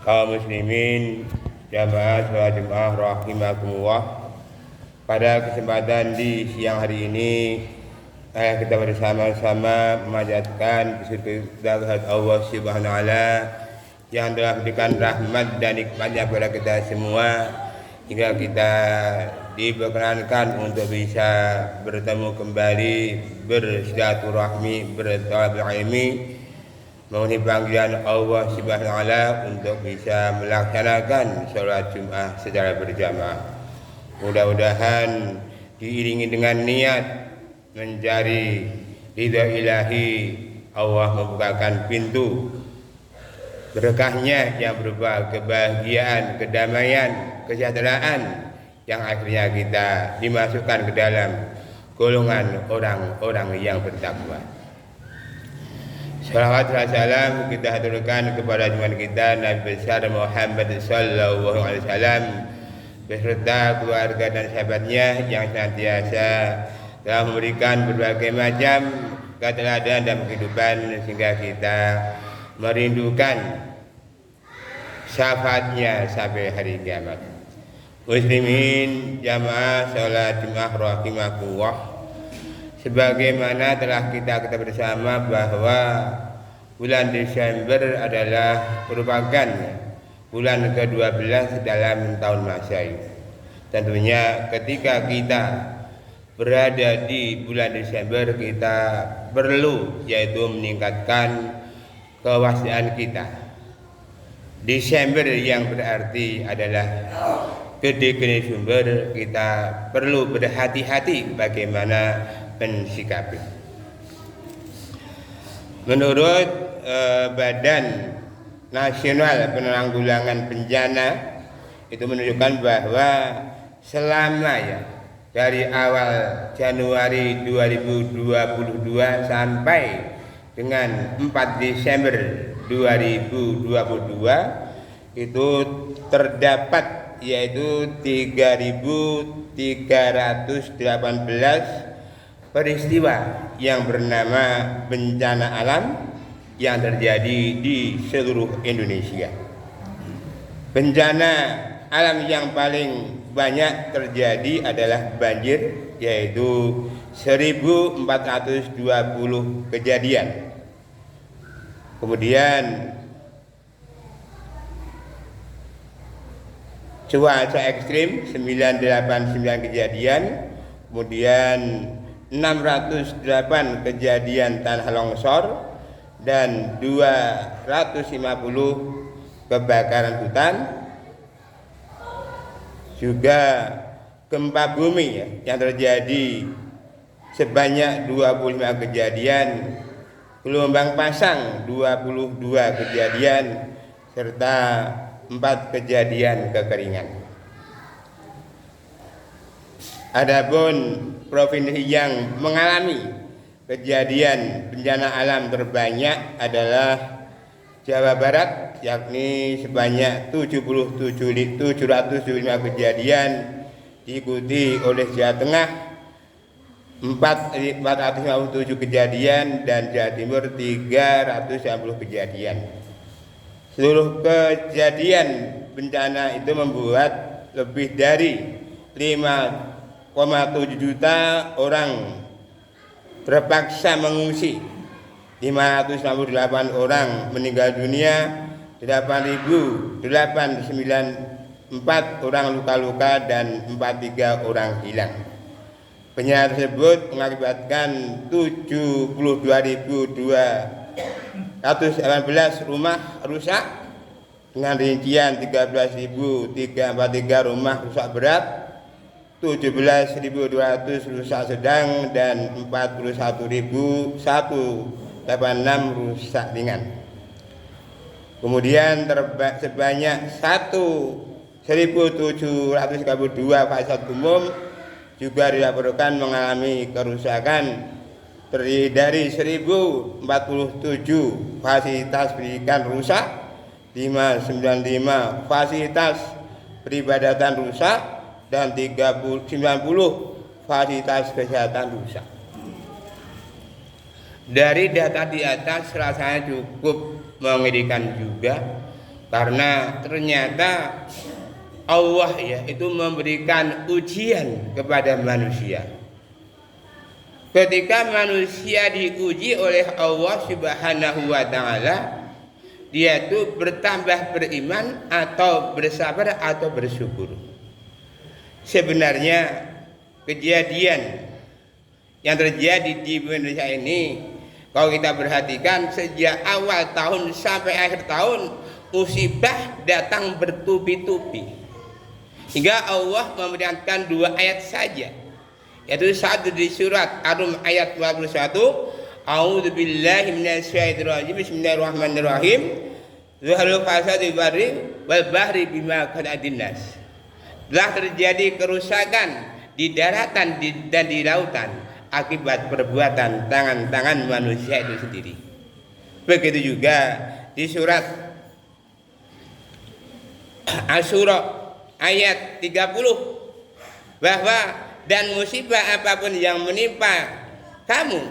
kaum muslimin jamaah sholat Jumat rahimakumullah. Pada kesempatan di siang hari ini kita bersama-sama memanjatkan kehadirat Allah Subhanahu wa taala yang telah memberikan rahmat dan nikmatnya kepada kita semua hingga kita diperkenankan untuk bisa bertemu kembali, bersilaturahmi, bertolak ilmi, memenuhi panggilan Allah Subhanahu wa taala untuk bisa melaksanakan sholat Jumat secara berjamaah. Mudah-mudahan diiringi dengan niat mencari ridha ilahi, Allah membukakan pintu berkahnya yang berupa kebahagiaan, kedamaian, kesejahteraan yang akhirnya kita dimasukkan ke dalam golongan orang-orang yang bertakwa. Salawat dan salam kita haturkan kepada junjungan kita Nabi besar Muhammad sallallahu alaihi wasallam beserta keluarga dan sahabatnya yang senantiasa telah memberikan berbagai macam keteladanan dalam kehidupan sehingga kita merindukan syafaatnya sampai hari kiamat. Muslimin jamaah sholat Jumat rahimakumullah, sebagaimana telah kita bersama bahwa bulan Desember adalah merupakan bulan ke-12 dalam tahun Masehi. Tentunya ketika kita berada di bulan Desember, kita perlu yaitu meningkatkan kewaspadaan kita. Desember yang berarti adalah gede sumber, kita perlu berhati-hati bagaimana mensikapi. Menurut Badan Nasional Penanggulangan Bencana itu menunjukkan bahwa selama dari awal Januari 2022 sampai dengan 4 Desember 2022 itu terdapat yaitu 3.318 peristiwa yang bernama bencana alam yang terjadi di seluruh Indonesia. Bencana alam yang paling banyak terjadi adalah banjir, yaitu 1.420 kejadian. Kemudian cuaca ekstrim 989 kejadian, kemudian 608 kejadian tanah longsor dan 250 kebakaran hutan, juga gempa bumi yang terjadi sebanyak 25 kejadian, gelombang pasang 22 kejadian, serta 4 kejadian kekeringan. Adapun provinsi yang mengalami kejadian bencana alam terbanyak adalah Jawa Barat, yakni sebanyak 775 kejadian, diikuti oleh Jawa Tengah 457 kejadian dan Jawa Timur 350 kejadian. Seluruh kejadian bencana itu membuat lebih dari 5,7 juta orang terpaksa mengungsi, 568 orang meninggal dunia, 8.894 orang luka-luka dan 43 orang hilang. Bencana tersebut mengakibatkan 72.218 rumah rusak dengan rincian 13.343 rumah rusak berat, 17.200 rusak sedang dan 41.186 rusak ringan. Kemudian sebanyak 1.732 fasilitas umum juga dilaporkan mengalami kerusakan, terdiri dari 1.047 fasilitas pendidikan rusak, 595 fasilitas peribadatan rusak, dan 90 fasilitas kesehatan rusak. Dari data di atas rasanya cukup mengerikan juga, Karena ternyata Allah ya itu memberikan ujian kepada manusia. Ketika manusia diuji oleh Allah Subhanahu wa taala, dia itu bertambah beriman atau bersabar atau bersyukur. Sebenarnya kejadian yang terjadi di Indonesia ini, kalau kita perhatikan sejak awal tahun sampai akhir tahun, musibah datang bertubi-tubi. Hingga Allah memberikan 2 ayat saja, yaitu satu di surat Ar-Rum ayat 21, A'udzu billahi minasyaitonir rajim, bismillahirrahmanirrahim, Zuharul fasadi barri wal bahri bima kasabat nas. Telah terjadi kerusakan di daratan dan di lautan akibat perbuatan tangan-tangan manusia itu sendiri. Begitu juga di surat Asy-Syura ayat 30, bahwa dan musibah apapun yang menimpa kamu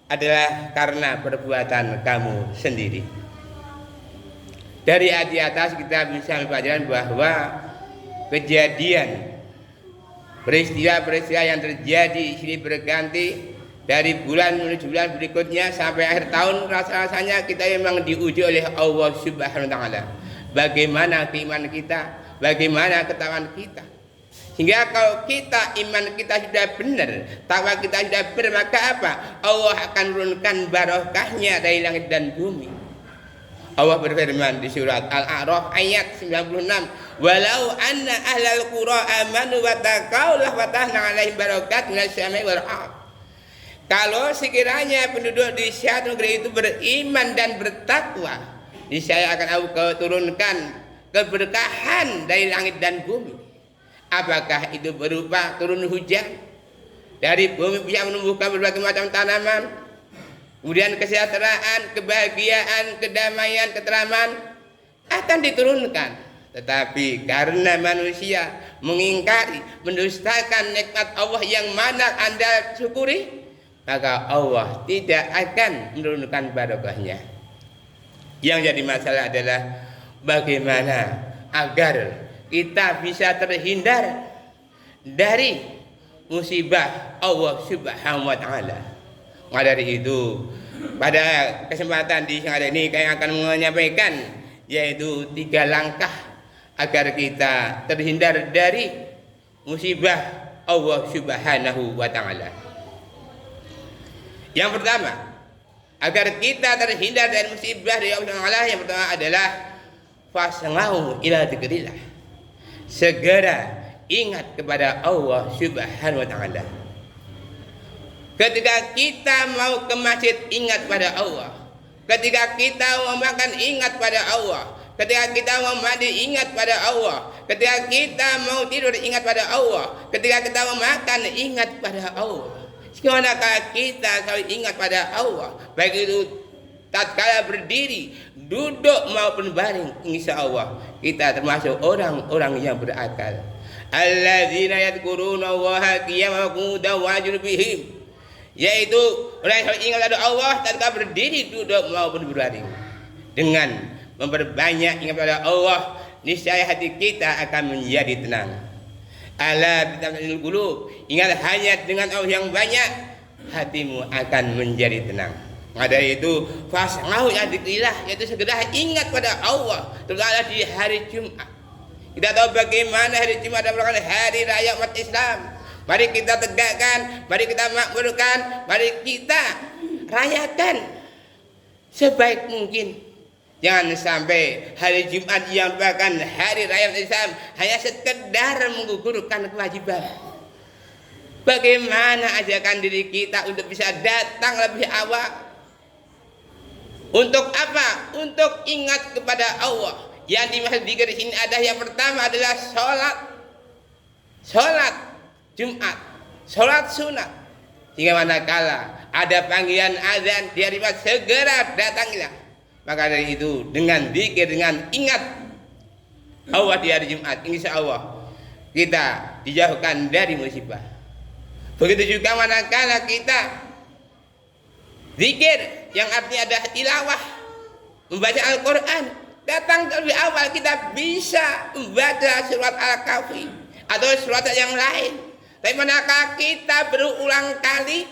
adalah karena perbuatan kamu sendiri. Dari ayat di atas kita bisa mempelajari bahwa kejadian peristiwa-peristiwa yang terjadi sini berganti dari bulan menuju bulan berikutnya sampai akhir tahun, rasanya kita memang diuji oleh Allah Subhanahu wa taala. Bagaimana keimanan kita, bagaimana ketakwaan kita. Hingga kalau kita iman kita sudah benar, takwa kita sudah benar, maka apa? Allah akan menurunkan barokahnya dari langit dan bumi. Allah berfirman di surat Al-A'raf ayat 96, walau anna ahlal qura amanu wa taqaw la fatahna 'alaihim barakatin minas sama'i wal ardh. Kalau sekiranya penduduk di suatu negeri itu beriman dan bertakwa, niscaya akan aku turunkan keberkahan dari langit dan bumi. Apakah itu berupa turun hujan dari bumi, bisa menumbuhkan berbagai macam tanaman, kemudian kesejahteraan, kebahagiaan, kedamaian, ketentraman akan diturunkan. Tetapi karena manusia mengingkari, mendustakan nikmat Allah yang mana Anda syukuri, maka Allah tidak akan menurunkan barokahnya. Yang jadi masalah adalah bagaimana agar kita bisa terhindar dari musibah Allah Subhanahu wa taala. Maka dari itu, pada kesempatan di siang hari ini saya akan menyampaikan yaitu 3 langkah agar kita terhindar dari musibah Allah Subhanahu wa taala. Yang pertama, agar kita terhindar dari musibah dari Allah Subhanahu wa taala, yang pertama adalah fasma'u ila dzikrillah. Segera ingat kepada Allah Subhanahu wa taala. Ketika kita mau ke masjid, ingat pada Allah. Ketika kita mau makan, ingat pada Allah. Ketika kita mau mandi, ingat pada Allah. Ketika kita mau tidur, ingat pada Allah. Ketika kita mau makan, ingat pada Allah. Semanakah kita selalu ingat pada Allah, baik itu tatkala berdiri, duduk maupun baring, insya Allah kita termasuk orang-orang yang berakal. Alladzina yadhkuruna Allaha qiyaman wa qu'udan wa 'ala junubihim, yaitu orang yang ingat pada Allah tatkala berdiri, duduk maupun berbaring. Dengan memperbanyak ingat pada Allah, niscaya hati kita akan menjadi tenang. Ala bitamil qulub, ingat hanya dengan Allah yang banyak, hatimu akan menjadi tenang. Maka dari itu fas'au ila dzikrillah, yaitu segera ingat pada Allah, terutama di hari Jumat. Kita tahu bagaimana hari Jumat adalah hari raya umat Islam. Mari kita tegakkan, mari kita makmurkan, mari kita rayakan sebaik mungkin. Jangan sampai hari Jumat yang merupakan hari raya Islam hanya sekedar menggugurkan kewajiban. Bagaimana ajakan diri kita untuk bisa datang lebih awal? Untuk apa? Untuk ingat kepada Allah. Yang dimaksud di sini ada yang pertama adalah sholat Jumat, sholat sunat. Hingga manakala ada panggilan azan, dia segera datangilah. Maka dari itu dengan zikir, dengan ingat Allah di hari Jumat, insya Allah kita dijauhkan dari musibah. Begitu juga manakala kita zikir yang artinya ada tilawah, membaca Al-Quran, datang lebih awal kita bisa membaca surat Al-Kahfi atau surat yang lain. Tapi manakah kita berulang kali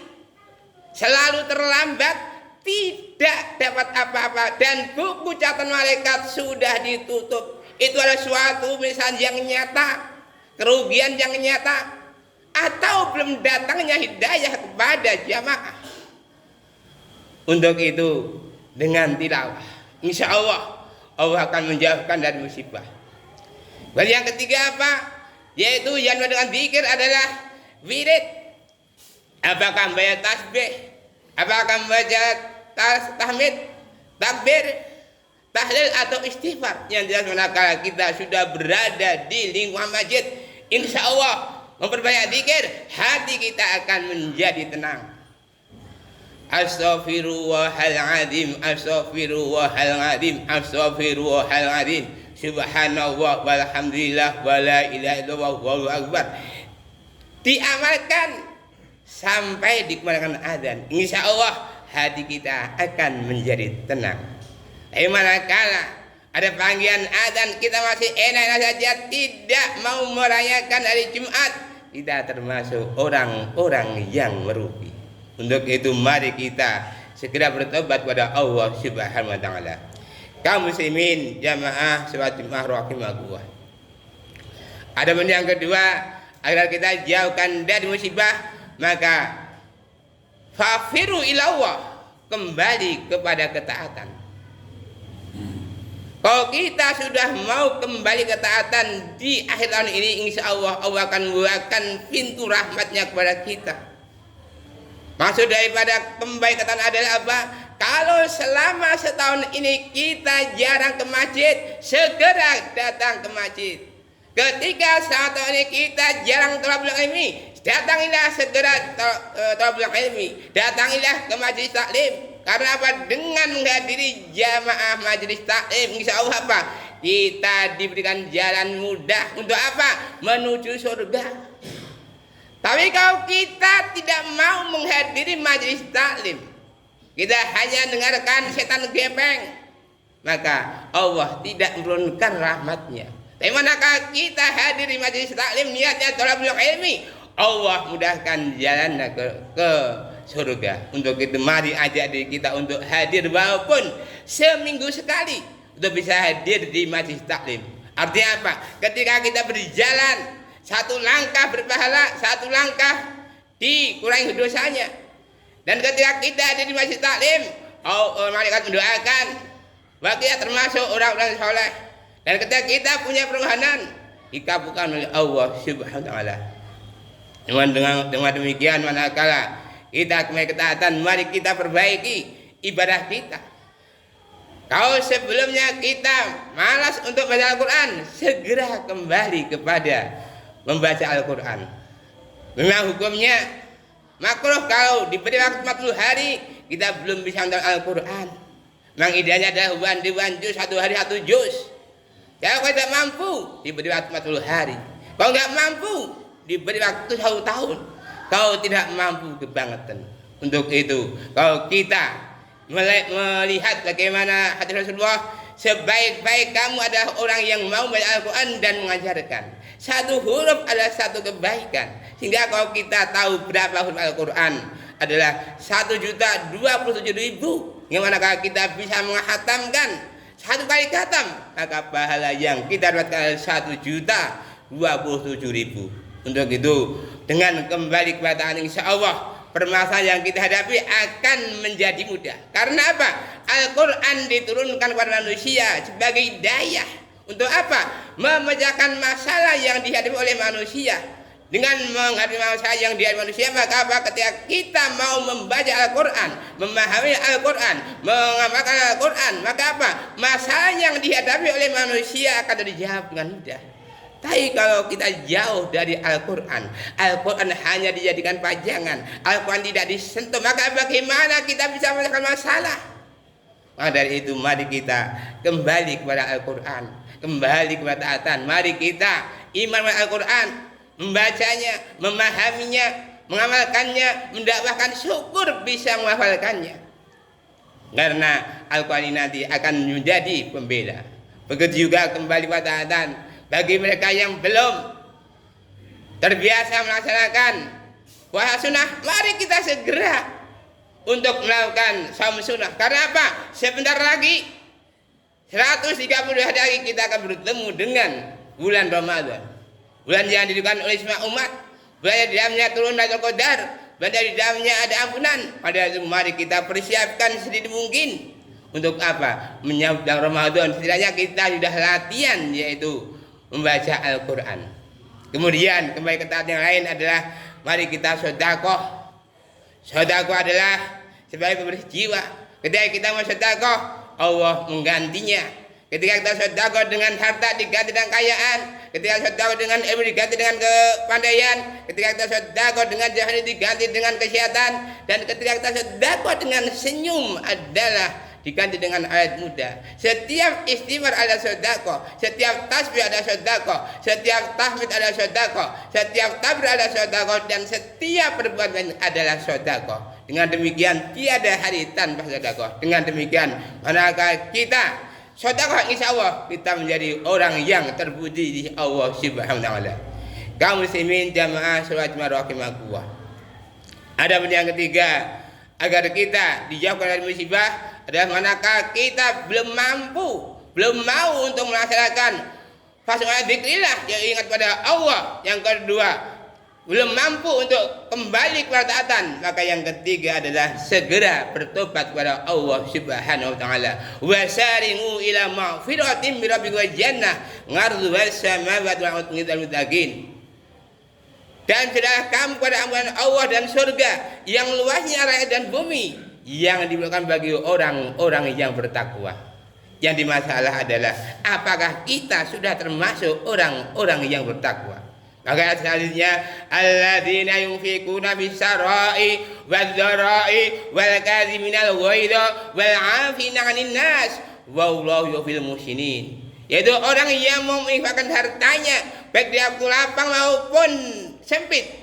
selalu terlambat, tidak dapat apa-apa, dan buku catatan malaikat sudah ditutup. Itu adalah suatu misalnya yang nyata, kerugian yang nyata, atau belum datangnya hidayah kepada jamaah. Untuk itu dengan tilawah, insya Allah akan menjauhkan dari musibah. Dan yang ketiga apa? Yaitu yang dengan zikir adalah wirid. Apakah membaca tasbih? Apakah membaca tahmid, takbir, tahlil atau istighfar? Yang jelas manakala kita sudah berada di lingkungan masjid, insya Allah memperbanyak zikir, hati kita akan menjadi tenang. Astaghfirullahaladzim, astaghfirullahaladzim, astaghfirullahaladzim, subhanallah walhamdulillah wala ilaha illallah wallahu akbar. Diamalkan sampai dikumandangkan adzan, insya Allah hati kita akan menjadi tenang. Tapi manakala ada panggilan adzan kita masih enak saja, tidak mau merayakan hari Jumat, kita termasuk orang-orang yang merugi. Untuk itu mari kita segera bertobat kepada Allah Subhanahu wa taala. Kaum muslimin jamaah salat Jumat rahimakumullah. Adapun yang kedua, agar kita jauhkan dari musibah, maka fafiru ilallah, kembali kepada ketaatan. Kalau kita sudah mau kembali ketaatan di akhir tahun ini, insya Allah Allah akan membukakan pintu rahmatnya kepada kita. Maksud daripada kembali ketaatan adalah apa? Kalau selama setahun ini kita jarang ke masjid, segera datang ke masjid. Ketika selama tahun ini kita jarang thalabul ilmi, datangilah segera thalabul ilmi, datangilah ke majelis taklim. Karena apa? Dengan menghadiri jamaah majelis taklim, insya Allah apa? Kita diberikan jalan mudah untuk apa? Menuju surga. Tapi kalau kita tidak mau menghadiri majelis taklim, kita hanya dengarkan setan gepeng, maka Allah tidak menurunkan rahmatnya. Tapi manakala kita hadir di majelis taklim, niatnya thalabul ilmi, Allah mudahkan jalannya ke surga. Untuk itu mari ajak diri kita untuk hadir walaupun seminggu sekali untuk bisa hadir di majelis taklim. Artinya apa? Ketika kita berjalan, satu langkah berpahala, satu langkah dikurangi dosanya. Dan ketika kita ada di masjid taklim, malaikat mendoakan bahwa kita termasuk orang-orang soleh. Dan ketika kita punya permohonan dikabulkan oleh Allah Subhanahu wa taala. Dengan demikian manakala kita kembali ketaatan, mari kita perbaiki ibadah kita. Kalau sebelumnya kita malas untuk baca Al-Quran, segera kembali kepada membaca Al-Quran. Memang hukumnya makruh kalau diberi waktu 40 hari kita belum bisa menonton Al-Quran. Memang idealnya adalah wandu satu hari satu juz. Kalau kita mampu diberi waktu 40 hari. Kalau nggak mampu diberi waktu 1 tahun. Kalau tidak mampu kebangetan. Untuk itu kalau kita melihat bagaimana hadis Rasulullah, sebaik-baik kamu adalah orang yang mau membaca Al-Quran dan mengajarkan. Satu huruf adalah satu kebaikan. Sehingga kalau kita tahu berapa huruf Al-Quran adalah 1.027.000, yang manakala kita bisa menghatamkan 1 kali khatam, maka pahala yang kita dapatkan 1.027.000. Untuk itu dengan kembali kepada Allah, insya Allah permasalahan yang kita hadapi akan menjadi mudah. Karena apa? Al-Quran diturunkan kepada manusia sebagai hidayah. Untuk apa? Memecahkan masalah yang dihadapi oleh manusia. Dengan menghadapi masalah yang dihadapi manusia, maka apa? Ketika kita mau membaca Al-Quran, memahami Al-Quran, mengamalkan Al-Quran, maka apa? Masalah yang dihadapi oleh manusia akan dijawab dengan mudah. Tapi kalau kita jauh dari Al-Quran, Al-Quran hanya dijadikan pajangan, Al-Quran tidak disentuh, maka bagaimana kita bisa menyelesaikan masalah? Maka dari itu mari kita kembali kepada Al-Quran, kembali kepada taatan. Mari kita iman kepada Al-Quran, membacanya, memahaminya, mengamalkannya, mendakwahkan, syukur bisa menghafalkannya. Karena Al-Quran nanti akan menjadi pembeda. Begitu juga kembali pada adzan bagi mereka yang belum terbiasa melaksanakan puasa sunnah, mari kita segera untuk melakukan saum sunnah. Karena apa? Sebentar lagi 130 hari lagi kita akan bertemu dengan bulan Ramadan. Bulan yang diridhoi oleh semua umat, bulan yang di dalamnya turun Lailatul Qadar, bulan yang di dalamnya ada ampunan. Pada itu mari kita persiapkan sedini mungkin untuk apa? Menyambut Ramadan. Setidaknya kita sudah latihan, yaitu membaca Al-Quran. Kemudian kembali ke tahap yang lain adalah mari kita sedekah. Sedekah adalah sebagai pemberi jiwa. Ketika kita mau sedekah, Allah menggantinya. Ketika kita sedekah dengan harta diganti dengan kekayaan, ketika sedekah dengan ilmu diganti dengan kepandaian, ketika kita sedekah dengan jahil diganti dengan kesehatan, dan ketika kita sedekah dengan senyum adalah diganti dengan ayat muda. Setiap istighfar ada sedekah, setiap tasbih ada sedekah, setiap tahmid ada sedekah, setiap takbir ada sedekah, dan setiap perbuatan adalah sedekah. Dengan demikian tiada hari tanpa sedekah. Dengan demikian manakah kita sedekah, insya Allah kita menjadi orang yang terpuji di Allah Subhanahu wa taala. Kaum muslimin jamaah salat rahimakumullah. Ada yang ketiga agar kita dijauhkan dari musibah adalah manakah kita belum mau untuk melaksanakan fasu'ala dzikrillah, yang ingat pada Allah. Yang kedua, belum mampu untuk kembali kepada taatan, maka yang ketiga adalah segera bertobat kepada Allah Subhanahu wa taala. Wasari'u ila maghfiratin min rabbikum wa jannah 'arduhas samawati wal ardu lil muttaqin. Dan sudah kamu pada ampunan Allah dan surga yang luasnya langit dan bumi, yang diberikan bagi orang-orang yang bertakwa. Yang dimasalah adalah apakah kita sudah termasuk orang-orang yang bertakwa? Maka selanjutnya alladzina yunfikuna bis-sarai wadh-dharai wal kadziminal ghaidha wal 'afina 'anil nas wallahu yuhibbul muhsinin. Yaitu orang yang mau menginfakkan hartanya baik di waktu lapang maupun sempit,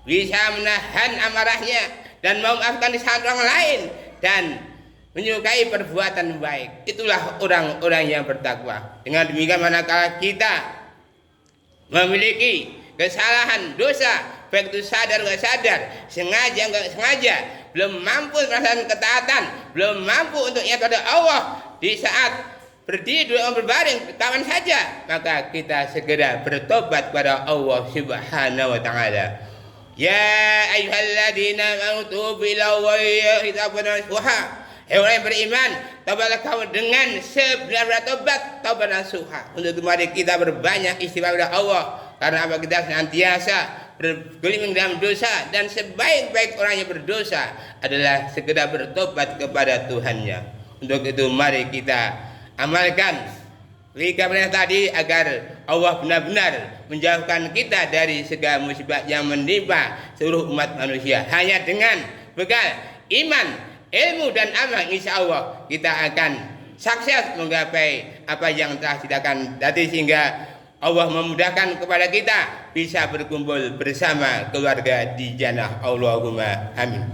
bisa menahan amarahnya dan mau memaafkan di saat orang lain dan menyukai perbuatan baik. Itulah orang-orang yang bertakwa. Dengan demikian manakala kita memiliki kesalahan dosa, baik itu sadar nggak sadar, sengaja nggak sengaja, belum mampu melaksanakan ketaatan, belum mampu untuk ingat pada Allah di saat berdiri dua berbaring, kapan saja, maka kita segera bertobat kepada Allah Subhanahu wa taala. Ya ayyuhalladzina amanu tubu ila Allahi tawbatan nasuha. Hai orang yang beriman, tobatlah kamu dengan sebenar-benar tobat nasuha. Untuk itu mari kita berbanyak istighfar kepada Allah, karena apa? Kita senantiasa bergelimang dalam dosa, dan sebaik-baik orang yang berdosa adalah segera bertobat kepada Tuhannya. Untuk itu mari kita amalkan tiga perintah tadi agar Allah benar-benar menjauhkan kita dari segala musibah yang menimpa seluruh umat manusia. Hanya dengan bekal iman, ilmu dan amal, insya Allah kita akan sukses menggapai apa yang telah kita akan tadi, sehingga Allah memudahkan kepada kita bisa berkumpul bersama keluarga di jannah. Allahumma amin.